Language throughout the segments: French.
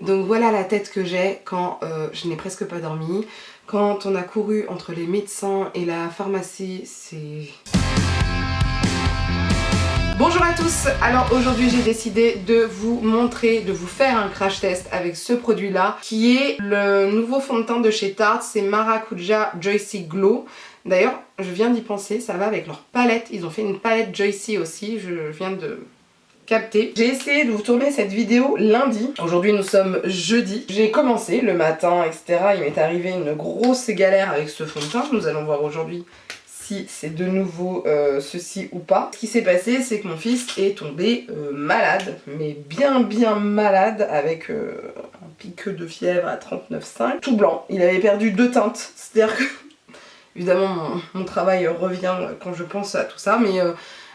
Donc voilà la tête que j'ai quand je n'ai presque pas dormi. Quand on a couru entre les médecins et la pharmacie, c'est... Bonjour à tous, alors aujourd'hui j'ai décidé de vous montrer, de vous faire un crash test avec ce produit là qui est le nouveau fond de teint de chez Tarte, c'est Maracuja Joycey Glow. D'ailleurs je viens d'y penser, ça va avec leur palette, ils ont fait une palette Joycey aussi, je viens de capter. J'ai essayé de vous tourner cette vidéo lundi, aujourd'hui nous sommes jeudi. J'ai commencé le matin etc, il m'est arrivé une grosse galère avec ce fond de teint, nous allons voir aujourd'hui si c'est de nouveau ceci ou pas. Ce qui s'est passé, c'est que mon fils est tombé malade, mais bien malade, avec un pic de fièvre à 39,5, tout blanc. Il avait perdu 2 teintes, c'est-à-dire que, évidemment, mon travail revient quand je pense à tout ça, mais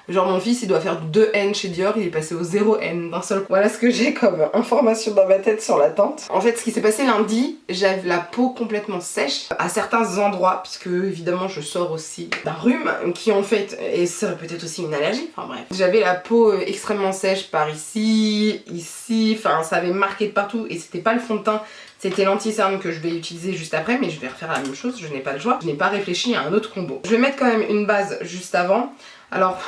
genre mon fils il doit faire 2 N chez Dior, il est passé au 0 N d'un seul coup. Voilà ce que j'ai comme information dans ma tête sur la teinte. En fait ce qui s'est passé lundi, j'avais la peau complètement sèche à certains endroits, puisque évidemment je sors aussi d'un rhume qui en fait, et ça peut-être aussi une allergie, enfin bref. J'avais la peau extrêmement sèche par ici, enfin ça avait marqué de partout et c'était pas le fond de teint. C'était l'anti-cerne que je vais utiliser juste après, mais je vais refaire la même chose, je n'ai pas le choix. Je n'ai pas réfléchi à un autre combo. Je vais mettre quand même une base juste avant. Alors,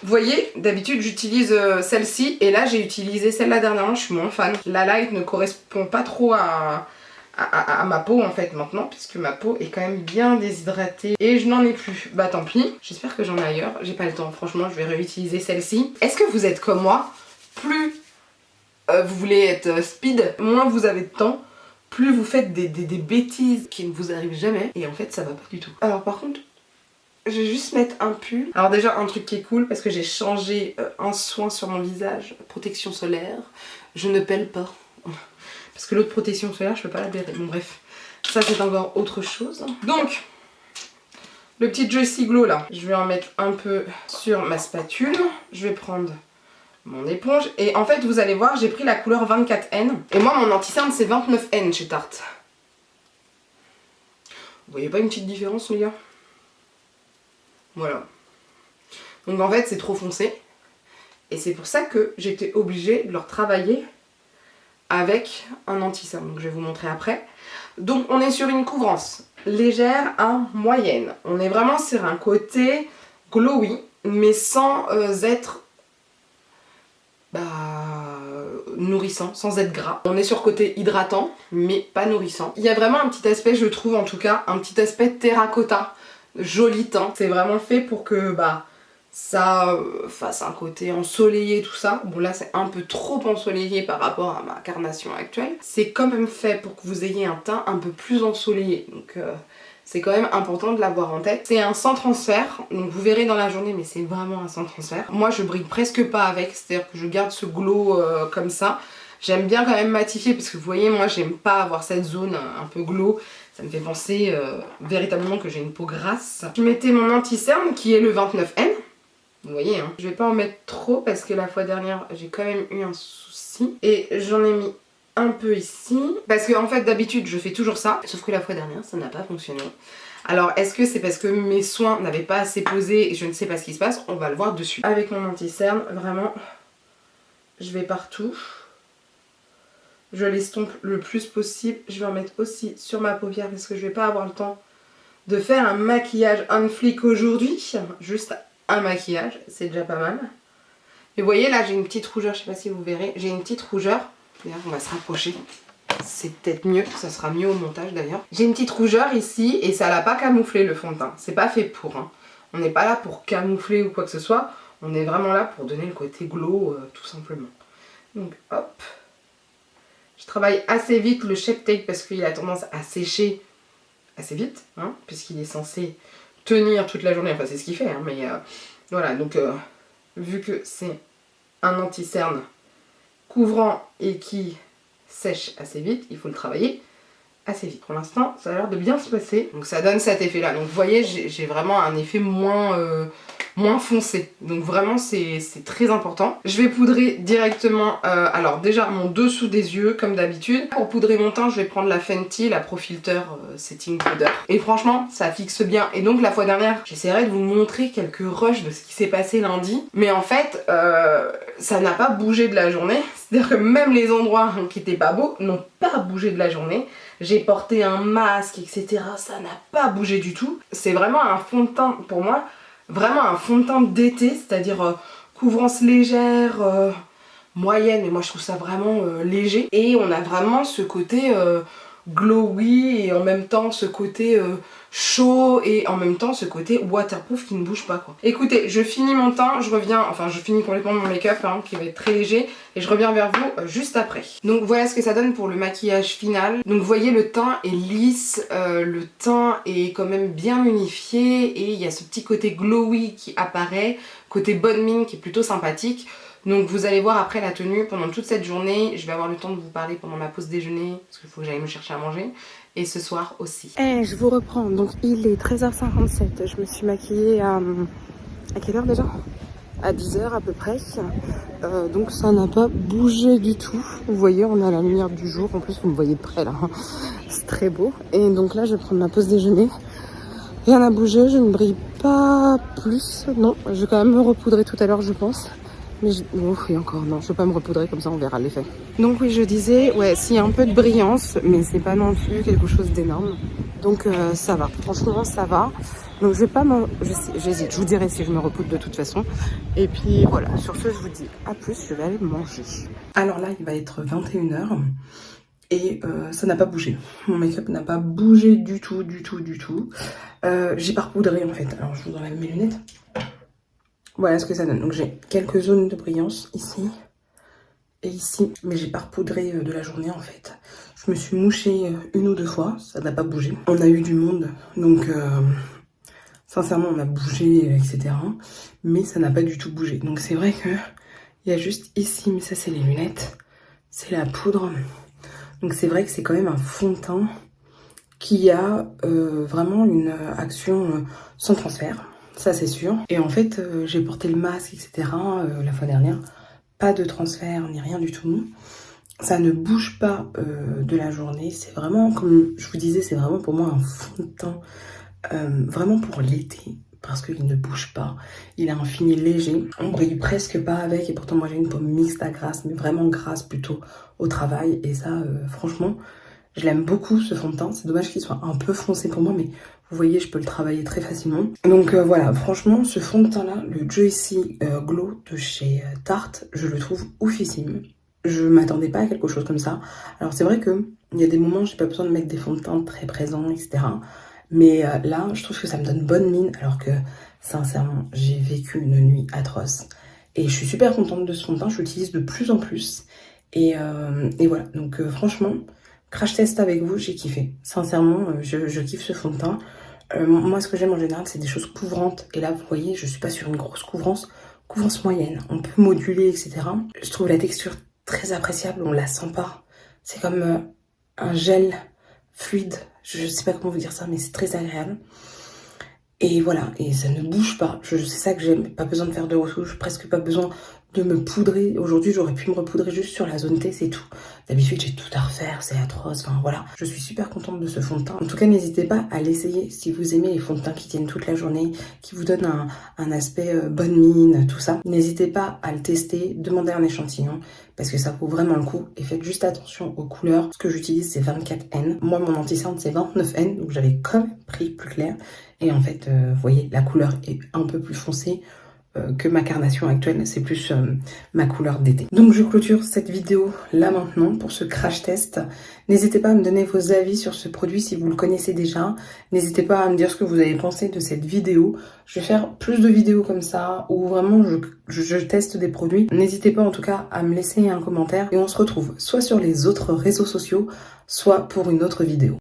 vous voyez, d'habitude j'utilise celle-ci, et là j'ai utilisé celle-là dernièrement, je suis moins fan. La light ne correspond pas trop à ma peau en fait maintenant, puisque ma peau est quand même bien déshydratée, et je n'en ai plus. Bah tant pis, j'espère que j'en ai ailleurs, j'ai pas le temps, franchement je vais réutiliser celle-ci. Est-ce que vous êtes comme moi, plus vous voulez être speed, moins vous avez de temps, plus vous faites des bêtises qui ne vous arrivent jamais, et en fait ça va pas du tout. Alors par contre, je vais juste mettre un pull. Alors déjà un truc qui est cool, parce que j'ai changé un soin sur mon visage, protection solaire, je ne pèle pas. Parce que l'autre protection solaire, je peux pas la blairer. Bon bref, ça c'est encore autre chose. Donc, le petit Joycey Glow là, je vais en mettre un peu sur ma spatule. Je vais prendre mon éponge, et en fait vous allez voir, j'ai pris la couleur 24N. Et moi mon anti-cerne c'est 29N chez Tarte. Vous voyez pas une petite différence les gars? Voilà. Donc en fait c'est trop foncé. Et c'est pour ça que j'étais obligée de le retravailler avec un anti-cerne. Donc je vais vous montrer après. Donc on est sur une couvrance légère à moyenne. On est vraiment sur un côté glowy, mais sans être nourrissant, sans être gras. On est sur côté hydratant, mais pas nourrissant. Il y a vraiment un petit aspect, je trouve en tout cas, un petit aspect terracotta. Joli teint, c'est vraiment fait pour que ça fasse un côté ensoleillé tout ça. Bon là c'est un peu trop ensoleillé par rapport à ma carnation actuelle. C'est quand même fait pour que vous ayez un teint un peu plus ensoleillé, donc c'est quand même important de l'avoir en tête. C'est un sans transfert, donc vous verrez dans la journée, mais c'est vraiment un sans transfert. Moi je brille presque pas avec, c'est-à-dire que je garde ce glow comme ça. J'aime bien quand même matifier, parce que vous voyez moi j'aime pas avoir cette zone un peu glow. Ça me fait penser véritablement que j'ai une peau grasse. Je mettais mon anti-cerne qui est le 29N. Vous voyez hein. Je vais pas en mettre trop parce que la fois dernière j'ai quand même eu un souci. Et j'en ai mis un peu ici. Parce que en fait d'habitude je fais toujours ça. Sauf que la fois dernière ça n'a pas fonctionné. Alors est-ce que c'est parce que mes soins n'avaient pas assez posé et je ne sais pas ce qui se passe? On va le voir dessus. Avec mon anti-cerne, vraiment, je vais partout. Je l'estompe le plus possible. Je vais en mettre aussi sur ma paupière parce que je vais pas avoir le temps de faire un maquillage on fleek aujourd'hui. Juste un maquillage, c'est déjà pas mal. Et vous voyez là j'ai une petite rougeur, je sais pas si vous verrez. J'ai une petite rougeur. D'ailleurs on va se rapprocher. C'est peut-être mieux, ça sera mieux au montage d'ailleurs. J'ai une petite rougeur ici et ça l'a pas camouflé le fond de teint. C'est pas fait pour. Hein. On n'est pas là pour camoufler ou quoi que ce soit. On est vraiment là pour donner le côté glow tout simplement. Donc hop. Je travaille assez vite le Shape Tape parce qu'il a tendance à sécher assez vite, hein, puisqu'il est censé tenir toute la journée, enfin c'est ce qu'il fait, hein, mais voilà, donc vu que c'est un anti-cerne couvrant et qui sèche assez vite, il faut le travailler assez vite. Pour l'instant, ça a l'air de bien se passer, donc ça donne cet effet-là. Donc vous voyez, j'ai vraiment un effet moins moins foncé. Donc vraiment c'est très important. Je vais poudrer directement, alors déjà mon dessous des yeux comme d'habitude. Pour poudrer mon teint je vais prendre la Fenty, la Pro Filter Setting Powder. Et franchement ça fixe bien. Et donc la fois dernière j'essaierai de vous montrer quelques rushs de ce qui s'est passé lundi. Mais en fait ça n'a pas bougé de la journée. C'est-à-dire que même les endroits qui étaient pas beaux n'ont pas bougé de la journée. J'ai porté un masque, etc. Ça n'a pas bougé du tout. C'est vraiment un fond de teint, pour moi, vraiment un fond de teint d'été, c'est-à-dire couvrance légère, moyenne, mais moi je trouve ça vraiment léger. Et on a vraiment ce côté glowy et en même temps ce côté chaud et en même temps ce côté waterproof qui ne bouge pas quoi. Écoutez, je finis mon teint, je reviens, enfin je finis complètement mon make-up hein, qui va être très léger et je reviens vers vous juste après. Donc voilà ce que ça donne pour le maquillage final. Donc vous voyez le teint est lisse, le teint est quand même bien unifié et il y a ce petit côté glowy qui apparaît, côté bonne mine qui est plutôt sympathique. Donc vous allez voir après la tenue pendant toute cette journée, je vais avoir le temps de vous parler pendant ma pause déjeuner parce qu'il faut que j'aille me chercher à manger et ce soir aussi. Je vous reprends, donc il est 13h57, je me suis maquillée à quelle heure déjà? À 10h à peu près, donc ça n'a pas bougé du tout. Vous voyez on est à la lumière du jour, en plus vous me voyez de près là, c'est très beau. Et donc là je vais prendre ma pause déjeuner, rien n'a bougé, je ne brille pas plus, non, je vais quand même me repoudrer tout à l'heure je pense. Mais oui encore, non, je ne vais pas me repoudrer comme ça, on verra l'effet. Donc oui, je disais, ouais, s'il y a un peu de brillance, mais c'est pas non plus quelque chose d'énorme. Donc ça va, franchement ça va. Donc je vais pas j'hésite, je vous dirai si je me repoudre de toute façon. Et puis voilà, sur ce je vous dis à plus, je vais aller manger. Alors là, il va être 21h et ça n'a pas bougé. Mon make-up n'a pas bougé du tout. J'ai pas repoudré en fait, alors je vous enlève mes lunettes. Voilà ce que ça donne. Donc j'ai quelques zones de brillance ici et ici, mais j'ai pas repoudré de la journée en fait. Je me suis mouchée une ou deux fois, ça n'a pas bougé. On a eu du monde, donc sincèrement on a bougé, etc. Mais ça n'a pas du tout bougé. Donc c'est vrai que il y a juste ici, mais ça c'est les lunettes, c'est la poudre. Donc c'est vrai que c'est quand même un fond de teint qui a vraiment une action sans transfert. Ça c'est sûr. Et en fait j'ai porté le masque etc la fois dernière. Pas de transfert ni rien du tout. Ça ne bouge pas de la journée. C'est vraiment comme je vous disais, c'est vraiment pour moi un fond de teint vraiment pour l'été. Parce qu'il ne bouge pas. Il a un fini léger. On brille presque pas avec. Et pourtant moi j'ai une peau mixte à grasse. Mais vraiment grasse plutôt au travail. Et ça franchement je l'aime beaucoup ce fond de teint. C'est dommage qu'il soit un peu foncé pour moi. Mais vous voyez, je peux le travailler très facilement. Donc voilà, franchement, ce fond de teint-là, le Joycey Glow de chez Tarte, je le trouve oufissime. Je m'attendais pas à quelque chose comme ça. Alors c'est vrai qu'il y a des moments où j'ai pas besoin de mettre des fonds de teint très présents, etc. Mais là, je trouve que ça me donne bonne mine. Alors que, sincèrement, j'ai vécu une nuit atroce. Et je suis super contente de ce fond de teint. Je l'utilise de plus en plus. Et voilà, donc franchement... Crash test avec vous, j'ai kiffé. Sincèrement, je kiffe ce fond de teint. Moi, ce que j'aime en général, c'est des choses couvrantes. Et là, vous voyez, je suis pas sur une grosse couvrance moyenne. On peut moduler, etc. Je trouve la texture très appréciable, on la sent pas. C'est comme un gel fluide. Je sais pas comment vous dire ça, mais c'est très agréable. Et voilà, et ça ne bouge pas. C'est ça que j'aime. Pas besoin de faire de retouche, presque pas besoin de me poudrer. Aujourd'hui, j'aurais pu me repoudrer juste sur la zone T, c'est tout. D'habitude, j'ai tout à refaire, c'est atroce. Enfin voilà, je suis super contente de ce fond de teint. En tout cas, n'hésitez pas à l'essayer si vous aimez les fonds de teint qui tiennent toute la journée, qui vous donnent un aspect bonne mine, tout ça. N'hésitez pas à le tester, demandez un échantillon, parce que ça vaut vraiment le coup. Et faites juste attention aux couleurs. Ce que j'utilise, c'est 24N. Moi, mon anti-cerne, c'est 29N, donc j'avais quand même pris plus clair. Et en fait, vous voyez, la couleur est un peu plus foncée que ma carnation actuelle, c'est plus ma couleur d'été. Donc je clôture cette vidéo là maintenant pour ce crash test. N'hésitez pas à me donner vos avis sur ce produit si vous le connaissez déjà. N'hésitez pas à me dire ce que vous avez pensé de cette vidéo. Je vais faire plus de vidéos comme ça où vraiment je teste des produits. N'hésitez pas en tout cas à me laisser un commentaire et on se retrouve soit sur les autres réseaux sociaux, soit pour une autre vidéo.